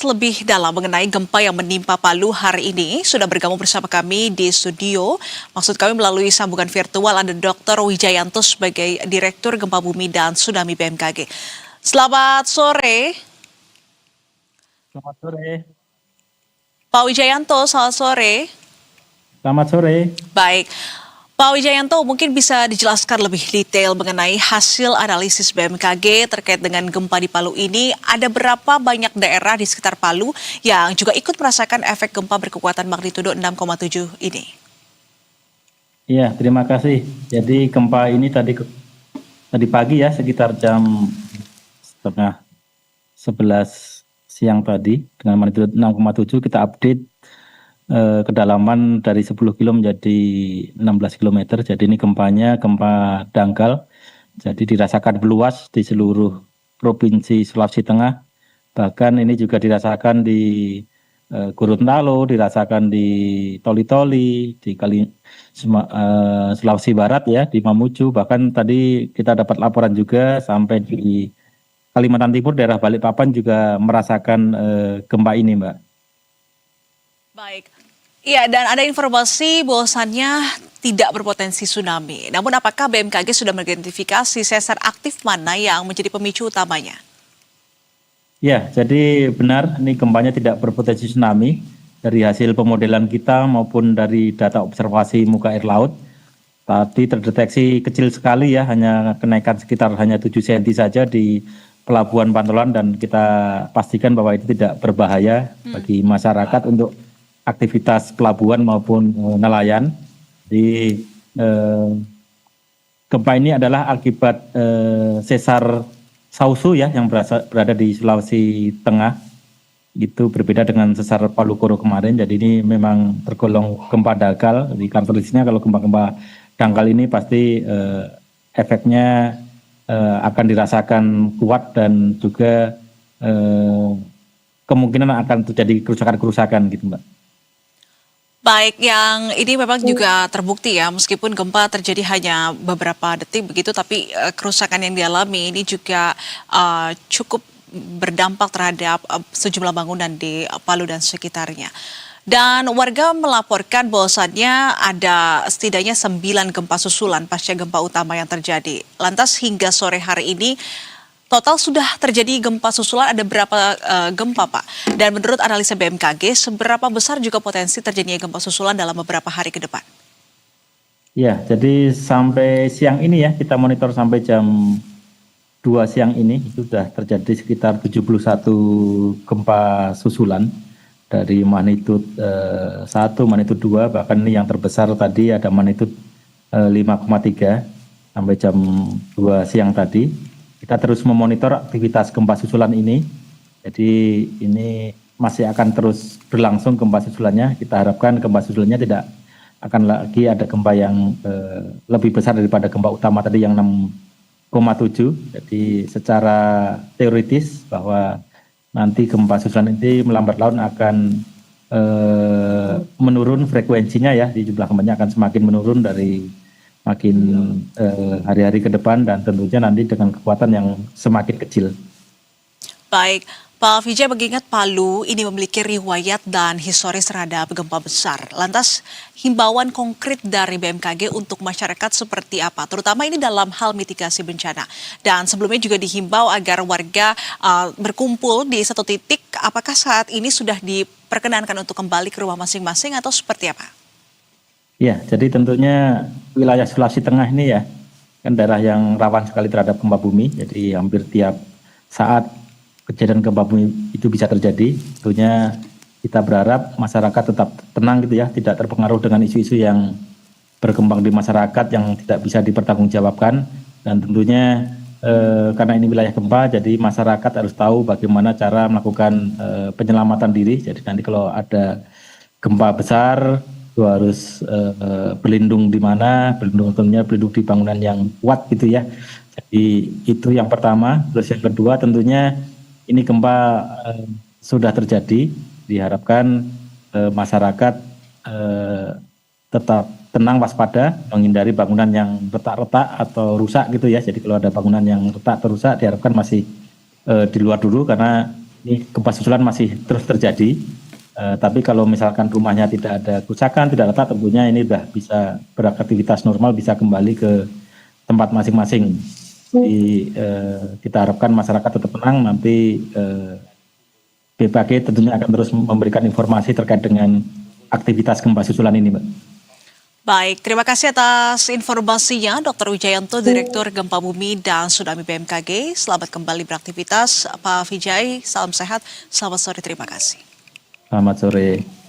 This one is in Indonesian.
Lebih dalam mengenai gempa yang menimpa Palu hari ini, sudah bergabung bersama kami di studio. Maksud kami melalui sambungan virtual ada Dr. Wijayanto sebagai Direktur Gempa Bumi dan Tsunami BMKG. Selamat sore, Selamat sore. Pak Wijayanto. Selamat sore. Selamat sore. Baik, Pak Wijayanto, mungkin bisa dijelaskan lebih detail mengenai hasil analisis BMKG terkait dengan gempa di Palu ini. Ada berapa banyak daerah di sekitar Palu yang juga ikut merasakan efek gempa berkekuatan magnitudo 6,7 ini? Iya, terima kasih. Jadi gempa ini tadi pagi ya, sekitar jam setengah 11 siang tadi dengan magnitudo 6,7 kita update kedalaman dari 10 kilo menjadi 16 km. Jadi ini gempanya gempa dangkal. Jadi dirasakan meluas di seluruh provinsi Sulawesi Tengah. Bahkan ini juga dirasakan di Gorontalo, dirasakan di Toli-Toli, di Sulawesi Barat ya, di Mamuju. Bahkan tadi kita dapat laporan juga sampai di Kalimantan Timur, daerah Balikpapan juga merasakan gempa ini, Mbak. Baik. Iya, dan ada informasi bahwasannya tidak berpotensi tsunami. Namun apakah BMKG sudah mengidentifikasi sesar aktif mana yang menjadi pemicu utamanya? Ya, jadi benar ini gempanya tidak berpotensi tsunami. Dari hasil pemodelan kita maupun dari data observasi muka air laut, tadi terdeteksi kecil sekali ya, hanya kenaikan sekitar hanya 7 cm saja di Pelabuhan Pantulan, dan kita pastikan bahwa itu tidak berbahaya bagi masyarakat untuk aktivitas pelabuhan maupun nelayan. Di gempa ini adalah akibat sesar Sausu ya, yang berada di Sulawesi Tengah. Itu berbeda dengan sesar Palu Koro kemarin. Jadi ini memang tergolong gempa dangkal. Di karakteristiknya kalau gempa-gempa dangkal ini pasti efeknya akan dirasakan kuat, dan juga kemungkinan akan terjadi kerusakan-kerusakan gitu, Mbak. Baik, yang ini memang juga terbukti ya, meskipun gempa terjadi hanya beberapa detik begitu, tapi kerusakan yang dialami ini juga cukup berdampak terhadap sejumlah bangunan di Palu dan sekitarnya. Dan warga melaporkan bahwasannya ada setidaknya 9 gempa susulan pasca gempa utama yang terjadi. Lantas hingga sore hari ini, total sudah terjadi gempa susulan ada berapa gempa, Pak? Dan menurut analisa BMKG, seberapa besar juga potensi terjadinya gempa susulan dalam beberapa hari ke depan? Ya, jadi sampai siang ini ya, kita monitor sampai jam 2 siang ini, itu sudah terjadi sekitar 71 gempa susulan dari magnitudo 1, magnitudo 2, bahkan ini yang terbesar tadi ada magnitudo 5,3 sampai jam 2 siang tadi. Kita terus memonitor aktivitas gempa susulan ini. Jadi ini masih akan terus berlangsung gempa susulannya. Kita harapkan gempa susulannya tidak akan lagi ada gempa yang lebih besar daripada gempa utama tadi yang 6,7. Jadi secara teoritis bahwa nanti gempa susulan ini melambat laun akan menurun frekuensinya ya, di jumlah gempanya akan semakin menurun dari makin hari-hari ke depan, dan tentunya nanti dengan kekuatan yang semakin kecil. Baik, Pak Vijay, mengingat Palu ini memiliki riwayat dan historis terhadap gempa besar. Lantas himbauan konkret dari BMKG untuk masyarakat seperti apa? Terutama ini dalam hal mitigasi bencana. Dan sebelumnya juga dihimbau agar warga berkumpul di satu titik. Apakah saat ini sudah diperkenankan untuk kembali ke rumah masing-masing atau seperti apa? Ya, jadi tentunya wilayah Sulawesi Tengah ini ya, kan daerah yang rawan sekali terhadap gempa bumi. Jadi hampir tiap saat kejadian gempa bumi itu bisa terjadi. Tentunya kita berharap masyarakat tetap tenang gitu ya, tidak terpengaruh dengan isu-isu yang berkembang di masyarakat yang tidak bisa dipertanggungjawabkan. Dan tentunya karena ini wilayah gempa, jadi masyarakat harus tahu bagaimana cara melakukan penyelamatan diri. Jadi nanti kalau ada gempa besar, itu harus berlindung di mana, berlindung di bangunan yang kuat gitu ya. Jadi itu yang pertama. Terus yang kedua tentunya ini gempa sudah terjadi, diharapkan masyarakat tetap tenang, waspada, menghindari bangunan yang retak-retak atau rusak gitu ya. Jadi kalau ada bangunan yang retak atau rusak diharapkan masih di luar dulu, karena ini gempa susulan masih terus terjadi. Tapi kalau misalkan rumahnya tidak ada kerusakan, tidak retak, tentunya ini sudah bisa beraktivitas normal, bisa kembali ke tempat masing-masing. Jadi kita harapkan masyarakat tetap tenang, nanti BMKG tentunya akan terus memberikan informasi terkait dengan aktivitas gempa susulan ini, Mbak. Baik, terima kasih atas informasinya Dr. Wijayanto, Direktur Gempa Bumi dan Tsunami BMKG. Selamat kembali beraktivitas, Pak Vijay. Salam sehat, selamat sore, terima kasih. Selamat sore.